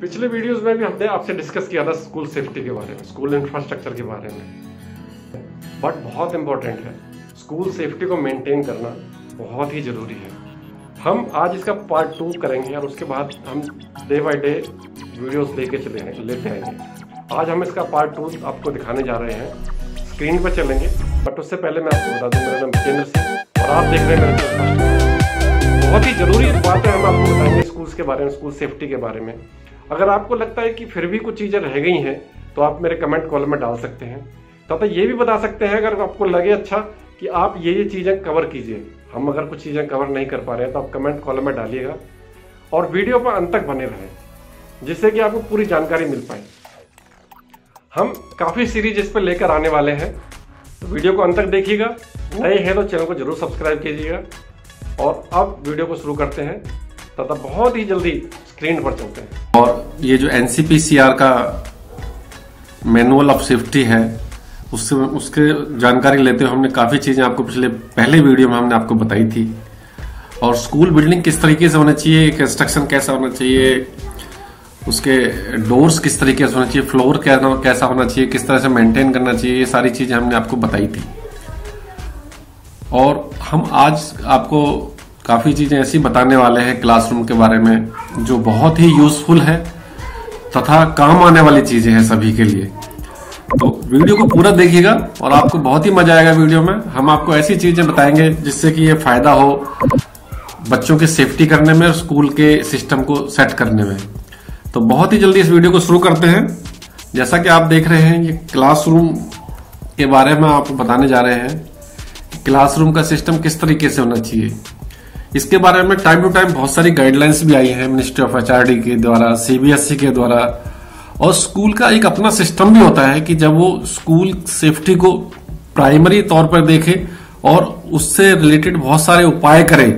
पिछले वीडियोस में भी हमने आपसे डिस्कस किया था स्कूल सेफ्टी के बारे में, स्कूल इंफ्रास्ट्रक्चर के बारे में, बट बहुत इंपॉर्टेंट है, स्कूल सेफ्टी को मेंटेन करना बहुत ही ज़रूरी है। हम आज इसका पार्ट 2 करेंगे और उसके बाद हम डे बाय डे वीडियोस लेते आएंगे। आज हम इसका पार्ट 2 आपको दिखाने जा रहे हैं, स्क्रीन पर चलेंगे, बट उससे पहले मैं आपको बता दूं, मेरा नाम जितेंद्र सिंह और आप देख रहे हैं मेरे फर्स्ट। बहुत ही ज़रूरी बात है, हम आपको बताएंगे स्कूल्स के बारे में, स्कूल सेफ्टी के बारे में। अगर आपको लगता है कि फिर भी कुछ चीज़ें रह गई हैं तो आप मेरे कमेंट कॉलम में डाल सकते हैं, तब तक ये भी बता सकते हैं अगर आपको लगे अच्छा कि आप ये चीज़ें कवर कीजिए। हम अगर कुछ चीज़ें कवर नहीं कर पा रहे हैं तो आप कमेंट कॉलम में डालिएगा और वीडियो पर अंत तक बने रहें, जिससे कि आपको पूरी जानकारी मिल पाए। हम काफ़ी सीरीज इस पर लेकर आने वाले हैं, तो वीडियो को अंत तक देखिएगा। नए हैं तो चैनल को जरूर सब्सक्राइब कीजिएगा। और अब वीडियो को शुरू करते हैं, तथा बहुत ही जल्दी स्क्रीन पर चलते हैं। और ये जो NCPCR का मैनुअल ऑफ सेफ्टी है, उसके जानकारी लेते हुए हमने काफी चीजें आपको पहले वीडियो में हमने आपको बताई थी। और स्कूल बिल्डिंग किस तरीके से होना चाहिए, कंस्ट्रक्शन कैसा होना चाहिए, उसके डोर्स किस तरीके से होना चाहिए, फ्लोर कैसा होना चाहिए, किस तरह से मेंटेन करना चाहिए, ये सारी चीजें हमने आपको बताई थी। और हम आज आपको काफी चीजें ऐसी बताने वाले हैं क्लासरूम के बारे में जो बहुत ही यूजफुल है तथा काम आने वाली चीजें हैं सभी के लिए। तो वीडियो को पूरा देखिएगा और आपको बहुत ही मजा आएगा। वीडियो में हम आपको ऐसी चीजें बताएंगे जिससे कि ये फायदा हो बच्चों की सेफ्टी करने में और स्कूल के सिस्टम को सेट करने में। तो बहुत ही जल्दी इस वीडियो को शुरू करते हैं। जैसा कि आप देख रहे हैं, ये क्लासरूम के बारे में आपको बताने जा रहे हैं कि क्लासरूम का सिस्टम किस तरीके से होना चाहिए। इसके बारे में टाइम टू टाइम बहुत सारी गाइडलाइंस भी आई हैं मिनिस्ट्री ऑफ HRD के द्वारा, CBSE के द्वारा। और स्कूल का एक अपना सिस्टम भी होता है कि जब वो स्कूल सेफ्टी को प्राइमरी तौर पर देखे और उससे रिलेटेड बहुत सारे उपाय करे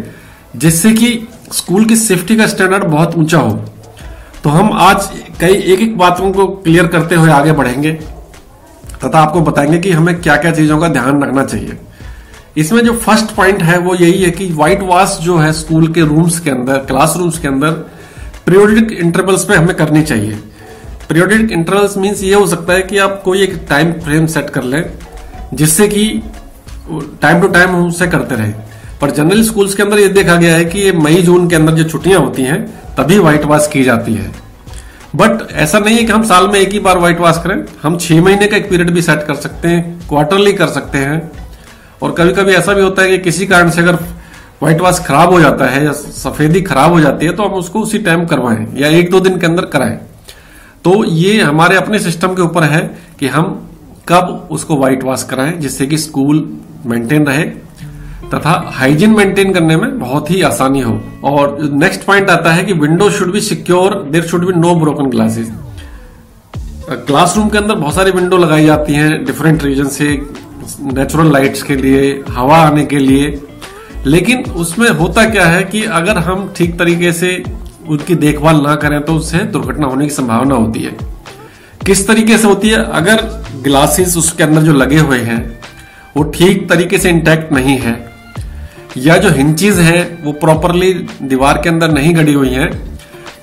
जिससे कि स्कूल की सेफ्टी का स्टैंडर्ड बहुत ऊंचा हो। तो हम आज एक एक बातों को क्लियर करते हुए आगे बढ़ेंगे तथा आपको बताएंगे कि हमें क्या क्या चीजों का ध्यान रखना चाहिए। इसमें जो फर्स्ट पॉइंट है वो यही है कि व्हाइट वॉश जो है स्कूल के रूम्स के अंदर, क्लासरूम्स के अंदर पीरियोडिक इंटरवल्स पे हमें करनी चाहिए। पीरियोडिक इंटरवल्स मींस ये हो सकता है कि आप कोई एक टाइम फ्रेम सेट कर लें जिससे कि टाइम टू टाइम उसे करते रहें। पर जनरल स्कूल्स के अंदर ये देखा गया है कि ये मई जून के अंदर जो छुट्टियां होती हैं तभी व्हाइट वॉश की जाती है। बट ऐसा नहीं है कि हम साल में एक ही बार व्हाइट वॉश करें, हम 6 महीने का एक पीरियड भी सेट कर सकते हैं, क्वार्टरली कर सकते हैं। और कभी कभी ऐसा भी होता है कि किसी कारण से अगर व्हाइट वॉश खराब हो जाता है या सफेदी खराब हो जाती है तो हम उसको उसी टाइम करवाएं या 1-2 दिन के अंदर कराएं। तो ये हमारे अपने सिस्टम के ऊपर है कि हम कब उसको व्हाइट वॉश कराएं जिससे कि स्कूल मेंटेन रहे तथा हाइजीन मेंटेन करने में बहुत ही आसानी हो। और नेक्स्ट पॉइंट आता है कि window should be secure, there should be no broken glasses. Classroom के अंदर बहुत सारी विंडो लगाई जाती हैं डिफरेंट रीजन से, नेचुरल लाइट्स के लिए, हवा आने के लिए। लेकिन उसमें होता क्या है कि अगर हम ठीक तरीके से उनकी देखभाल ना करें तो उससे दुर्घटना होने की संभावना होती है। किस तरीके से होती है? अगर ग्लासेस उसके अंदर जो लगे हुए हैं वो ठीक तरीके से इंटैक्ट नहीं है या जो हिंचेस हैं वो प्रॉपरली दीवार के अंदर नहीं गड़ी हुई हैं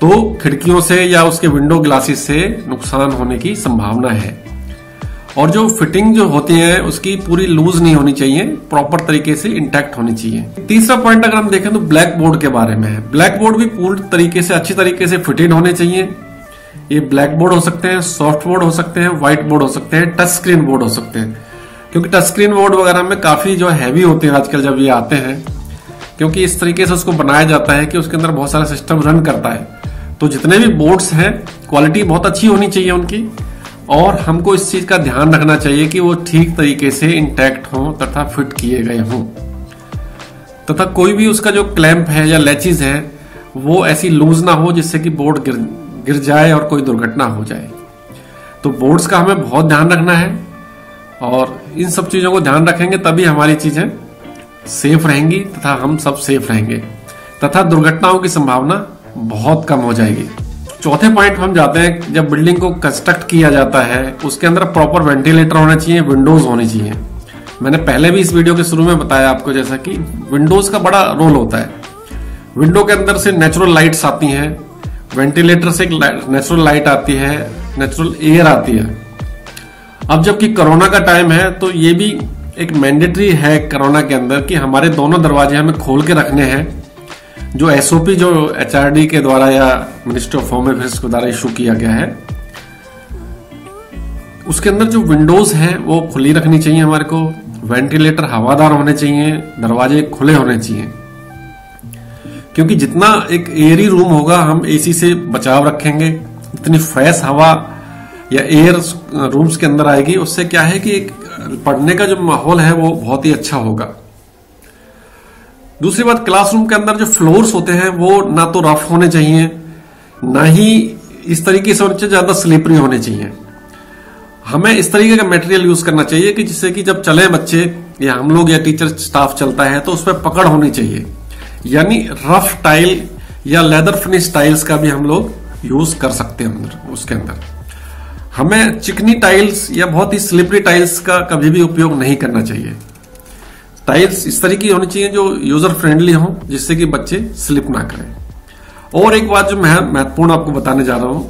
तो खिड़कियों से या उसके विंडो ग्लासेस से नुकसान होने की संभावना है। और जो फिटिंग जो होती है उसकी पूरी लूज नहीं होनी चाहिए, प्रॉपर तरीके से इंटैक्ट होनी चाहिए। तीसरा पॉइंट अगर हम देखें तो ब्लैक बोर्ड के बारे में है। ब्लैक बोर्ड भी पूरी तरीके से अच्छी तरीके से फिटेड होने चाहिए। ये ब्लैक बोर्ड हो सकते हैं, सॉफ्ट बोर्ड हो सकते हैं, व्हाइट बोर्ड हो सकते हैं, टच स्क्रीन बोर्ड हो सकते हैं। क्योंकि टच स्क्रीन बोर्ड वगैरह में काफी जो हैवी होते हैं आजकल जब ये आते हैं, क्योंकि इस तरीके से उसको बनाया जाता है कि उसके अंदर बहुत सारा सिस्टम रन करता है। तो जितने भी बोर्ड्स हैं क्वालिटी बहुत अच्छी होनी चाहिए उनकी, और हमको इस चीज का ध्यान रखना चाहिए कि वो ठीक तरीके से इंटैक्ट हो तथा फिट किए गए हों, तथा कोई भी उसका जो क्लैंप है या लैचेस है वो ऐसी लूज ना हो जिससे कि बोर्ड गिर जाए और कोई दुर्घटना हो जाए। तो बोर्ड्स का हमें बहुत ध्यान रखना है और इन सब चीजों को ध्यान रखेंगे तभी हमारी चीजें सेफ रहेंगी तथा हम सब सेफ रहेंगे तथा दुर्घटनाओं की संभावना बहुत कम हो जाएगी। चौथे पॉइंट हम जाते हैं, जब बिल्डिंग को कंस्ट्रक्ट किया जाता है उसके अंदर प्रॉपर वेंटिलेटर होने चाहिए, विंडोज होनी चाहिए। मैंने पहले भी इस वीडियो के शुरू में बताया आपको जैसा कि विंडोज का बड़ा रोल होता है। विंडो के अंदर से नेचुरल लाइट्स आती हैं, वेंटिलेटर से एक नेचुरल लाइट आती है, नेचुरल एयर आती है। अब जबकि कोरोना का टाइम है तो ये भी एक मैंडेटरी है कोरोना के अंदर कि हमारे दोनों दरवाजे हमें खोल के रखने हैं। जो एसओपी जो एचआरडी के द्वारा या मिनिस्ट्री ऑफ होम अफेयर्स के द्वारा इशू किया गया है, उसके अंदर जो विंडोज हैं वो खुली रखनी चाहिए हमारे को, वेंटिलेटर हवादार होने चाहिए, दरवाजे खुले होने चाहिए। क्योंकि जितना एक एयरी रूम होगा हम एसी से बचाव रखेंगे, इतनी फ्रेश हवा या एयर रूम्स के अंदर आएगी, उससे क्या है कि एक पढ़ने का जो माहौल है वो बहुत ही अच्छा होगा। दूसरी बात, क्लासरूम के अंदर जो फ्लोर्स होते हैं वो ना तो रफ होने चाहिए, ना ही इस तरीके से होने चाहिए ज्यादा स्लिपरी होने चाहिए। हमें इस तरीके का मटेरियल यूज करना चाहिए कि जिससे कि जब चले बच्चे या हम लोग या टीचर स्टाफ चलता है तो उस पर पकड़ होनी चाहिए। यानी रफ टाइल या लेदर फिनिश टाइल्स का भी हम लोग यूज कर सकते हैं अंदर। उसके अंदर हमें चिकनी टाइल्स या बहुत ही स्लिपरी टाइल्स का कभी भी उपयोग नहीं करना चाहिए। टाइल्स इस तरीके की होनी चाहिए जो यूजर फ्रेंडली हो, जिससे कि बच्चे स्लिप ना करें। और एक बात जो मैं महत्वपूर्ण आपको बताने जा रहा हूं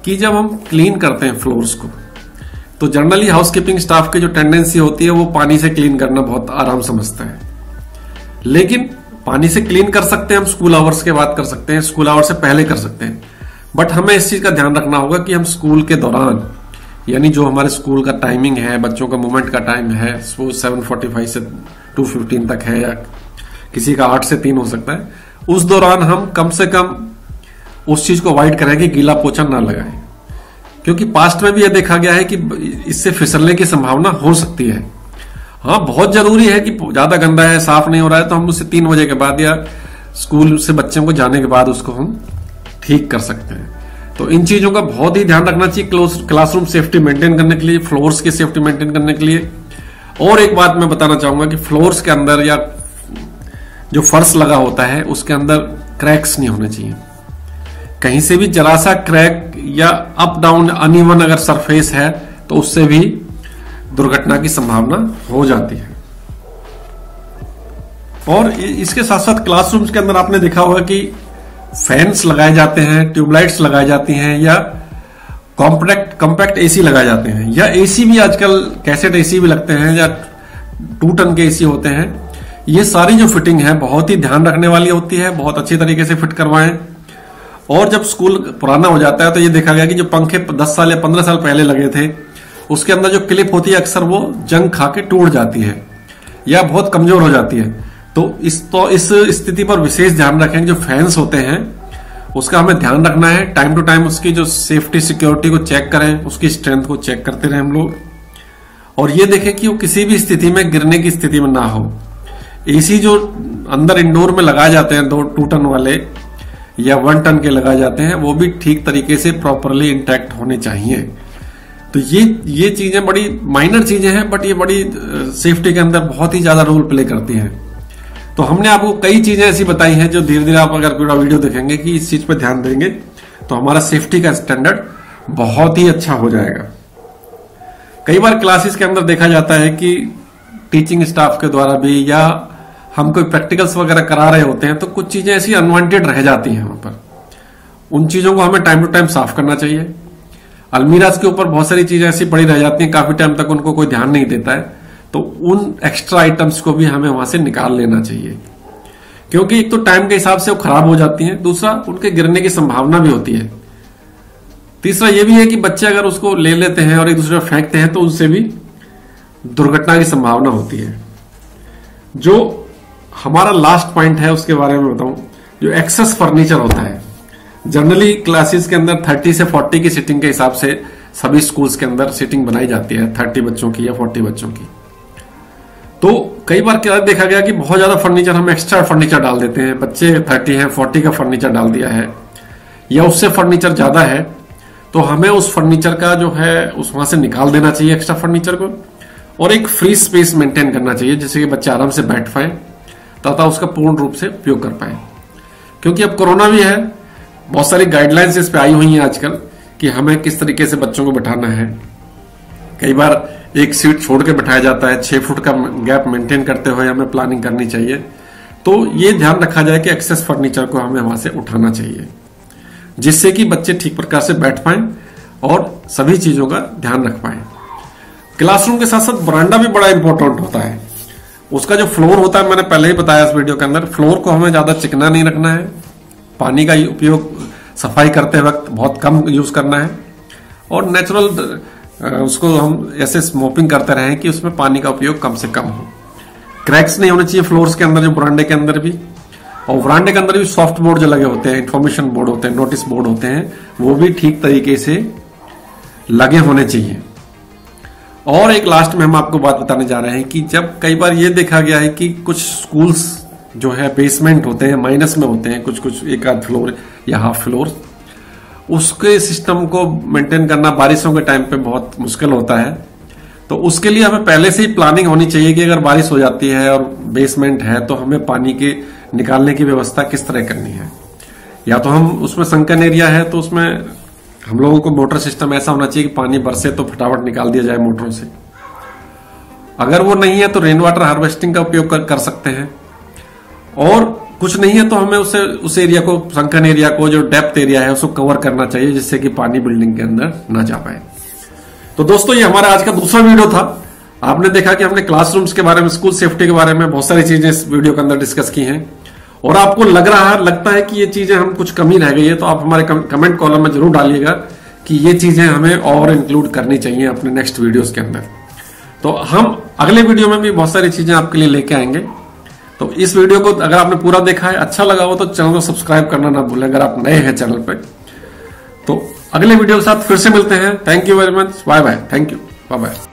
कि जब हम क्लीन करते हैं फ्लोर्स को, तो जनरली हाउसकीपिंग स्टाफ की जो टेंडेंसी होती है वो पानी से क्लीन करना बहुत आराम समझता है। लेकिन पानी से क्लीन कर सकते हैं हम, स्कूल आवर्स के बाद कर सकते हैं, स्कूल आवर्स से पहले कर सकते हैं। बट हमें इस चीज का ध्यान रखना होगा कि हम स्कूल के दौरान, यानी जो हमारे स्कूल का टाइमिंग है, बच्चों का मूवमेंट का टाइम है, वो 7:45 से 2:15 तक है या किसी का 8 से 3 हो सकता है, उस दौरान हम कम से कम उस चीज को अवॉइड करें कि गीला पोछा ना लगाएं। क्योंकि पास्ट में भी यह देखा गया है कि इससे फिसलने की संभावना हो सकती है। हाँ, बहुत जरूरी है कि ज्यादा गंदा है, साफ नहीं हो रहा है, तो हम उसे 3 बजे के बाद या स्कूल से बच्चों को जाने के बाद उसको हम ठीक कर सकते हैं। तो इन चीजों का बहुत ही ध्यान रखना चाहिए क्लासरूम सेफ्टी मेंटेन करने के लिए, फ्लोर्स की सेफ्टी मेंटेन करने के लिए। और एक बात मैं बताना चाहूंगा कि फ्लोर्स के अंदर या जो फर्श लगा होता है उसके अंदर क्रैक्स नहीं होने चाहिए। कहीं से भी जरा सा क्रैक या अप डाउन अनइवन अगर सरफेस है तो उससे भी दुर्घटना की संभावना हो जाती है। और इसके साथ साथ क्लासरूम्स के अंदर आपने देखा होगा कि फैंस लगाए जाते हैं, ट्यूबलाइट्स लगाई जाती हैं या कॉम्पैक्ट एसी लगाए जाते हैं, या एसी भी आजकल कैसेट एसी भी लगते हैं या 2 टन के एसी होते हैं। ये सारी जो फिटिंग है बहुत ही ध्यान रखने वाली होती है, बहुत अच्छी तरीके से फिट करवाएं। और जब स्कूल पुराना हो जाता है तो ये देखा गया कि जो पंखे 10 साल या 15 साल पहले लगे थे उसके अंदर जो क्लिप होती है अक्सर वो जंग खा के टूट जाती है या बहुत कमजोर हो जाती है। तो इस स्थिति पर विशेष ध्यान रखें। जो फैंस होते हैं उसका हमें ध्यान रखना है, टाइम टू टाइम उसकी जो सेफ्टी सिक्योरिटी को चेक करें, उसकी स्ट्रेंथ को चेक करते रहे हम लोग, और ये देखें कि वो किसी भी स्थिति में गिरने की स्थिति में ना हो। एसी जो अंदर इंडोर में लगाए जाते हैं 2 टन वाले या 1 टन के लगाए जाते हैं, वो भी ठीक तरीके से प्रॉपरली इंटैक्ट होने चाहिए। तो ये चीजें बड़ी माइनर चीजें हैं, बट ये बड़ी सेफ्टी के अंदर बहुत ही ज्यादा रोल प्ले करती हैं। तो हमने आपको कई चीजें ऐसी बताई हैं जो धीरे धीरे आप अगर पूरा वीडियो देखेंगे कि इस चीज पे ध्यान देंगे तो हमारा सेफ्टी का स्टैंडर्ड बहुत ही अच्छा हो जाएगा। कई बार क्लासेस के अंदर देखा जाता है कि टीचिंग स्टाफ के द्वारा भी या हम कोई प्रैक्टिकल्स वगैरह करा रहे होते हैं तो कुछ चीजें ऐसी अनवांटेड रह जाती हैं वहां पर। उन चीजों को हमें टाइम टू टाइम साफ करना चाहिए। अलमीराज के ऊपर बहुत सारी चीजें ऐसी पड़ी रह जाती हैं, काफी टाइम तक उनको कोई ध्यान नहीं देता है, तो उन एक्स्ट्रा आइटम्स को भी हमें वहां से निकाल लेना चाहिए। क्योंकि एक तो टाइम के हिसाब से वो खराब हो जाती हैं, दूसरा उनके गिरने की संभावना भी होती है, तीसरा ये भी है कि बच्चे अगर उसको ले लेते हैं और एक दूसरे फेंकते हैं तो उनसे भी दुर्घटना की संभावना होती है। जो हमारा लास्ट पॉइंट है उसके बारे में बताऊं, जो एक्सेस फर्नीचर होता है। जनरली क्लासेस के अंदर 30 से 40 की सीटिंग के हिसाब से सभी स्कूल्स के अंदर सीटिंग बनाई जाती है, 30 बच्चों की या 40 बच्चों की। तो कई बार क्या देखा गया कि बहुत ज्यादा फर्नीचर, हम एक्स्ट्रा फर्नीचर डाल देते हैं। बच्चे 30 है, 40 का फर्नीचर डाल दिया है या उससे फर्नीचर ज्यादा है, तो हमें उस फर्नीचर का जो है उस वहां से निकाल देना चाहिए एक्स्ट्रा फर्नीचर को, और एक फ्री स्पेस मेंटेन करना चाहिए जिससे कि बच्चे आराम से बैठ पाए तथा उसका पूर्ण रूप से उपयोग कर पाए। क्योंकि अब कोरोना भी है, बहुत सारी गाइडलाइंस इस पे आई हुई हैं आजकल कि हमें किस तरीके से बच्चों को बैठाना है। कई बार एक सीट छोड़ के बैठाया जाता है, 6 फुट का गैप मेंटेन करते हुए हमें प्लानिंग करनी चाहिए। तो ये ध्यान रखा जाए कि एक्सेस फर्नीचर को हमें वहां से उठाना चाहिए। जिससे कि बच्चे ठीक प्रकार से बैठ पाएं और सभी चीजों का ध्यान रख पाएं। क्लासरूम के साथ साथ बरांडा भी बड़ा इंपॉर्टेंट होता है। उसका जो फ्लोर होता है, मैंने पहले ही बताया इस वीडियो के अंदर, फ्लोर को हमें ज्यादा चिकना नहीं रखना है, पानी का उपयोग सफाई करते वक्त बहुत कम यूज करना है, और नेचुरल उसको हम ऐसे स्मोपिंग करते रहें कि उसमें पानी का उपयोग कम से कम हो। क्रैक्स नहीं होने चाहिए फ्लोर्स के अंदर, जो बरांडे के अंदर भी, और बरांडे के अंदर भी सॉफ्ट बोर्ड जो लगे होते हैं, इंफॉर्मेशन बोर्ड होते हैं, नोटिस बोर्ड होते हैं, वो भी ठीक तरीके से लगे होने चाहिए। और एक लास्ट में हम आपको बात बताने जा रहे हैं कि जब कई बार ये देखा गया है कि कुछ स्कूल्स जो है बेसमेंट होते हैं, माइनस में होते हैं, कुछ एक आध फ्लोर या हाफ फ्लोर, उसके सिस्टम को मेंटेन करना बारिशों के टाइम पे बहुत मुश्किल होता है। तो उसके लिए हमें पहले से ही प्लानिंग होनी चाहिए कि अगर बारिश हो जाती है और बेसमेंट है तो हमें पानी के निकालने की व्यवस्था किस तरह करनी है। या तो हम उसमें संकन एरिया है तो उसमें हम लोगों को मोटर सिस्टम ऐसा होना चाहिए कि पानी बरसे तो फटाफट निकाल दिया जाए मोटरों से। अगर वो नहीं है तो रेन वाटर हार्वेस्टिंग का उपयोग कर सकते हैं। और कुछ नहीं है तो हमें उस एरिया को, संकन एरिया को, जो डेप्थ एरिया है उसको कवर करना चाहिए, जिससे कि पानी बिल्डिंग के अंदर ना जा पाए। तो दोस्तों, ये हमारा आज का दूसरा वीडियो था। आपने देखा कि हमने क्लासरूम्स के बारे में, स्कूल सेफ्टी के बारे में बहुत सारी चीजें इस वीडियो के अंदर डिस्कस की हैं, और आपको लगता है कि ये चीजें हम कुछ कमी रह गई है, तो आप हमारे कमेंट कॉलम में जरूर डालिएगा कि ये चीजें हमें और इंक्लूड करनी चाहिए अपने नेक्स्ट वीडियोस के अंदर। तो हम अगले वीडियो में भी बहुत सारी चीजें आपके लिए लेके आएंगे। तो इस वीडियो को अगर आपने पूरा देखा है, अच्छा लगा हो, तो चैनल को सब्सक्राइब करना ना भूलें अगर आप नए हैं चैनल पे। तो अगले वीडियो के साथ फिर से मिलते हैं। Thank you very much, bye bye, thank you, bye bye.